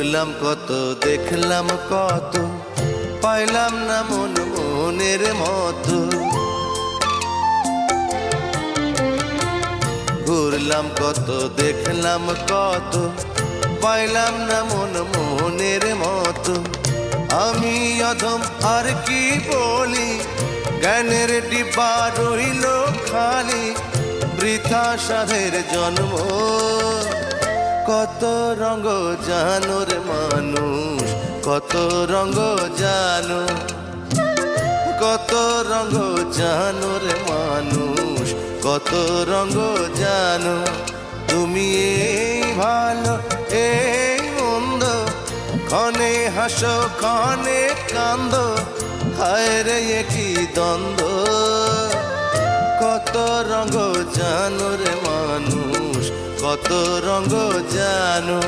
ঘুরলাম কত দেখলাম কত, পাইলাম না মন মনের মতো। ঘুরলাম কত দেখলাম কত, পাইলাম না মন মনের মতো। আমি অধম আর কি বলি, জ্ঞানের ডিব্বা রইল খালি, বৃথা সাধের জন্ম। কত রঙ জানো রে মানুষ, কত রঙ জানো, কত রঙ জানো রে মানুষ, কত রঙ জানো। তুমি এই ভালো এই মন্দ, ক্ষণে হাসো ক্ষণে কান্দো, হায় রে কি দ্বন্দ্ব। কত রঙ জানো রে মানুষ, কত রঙ জানো।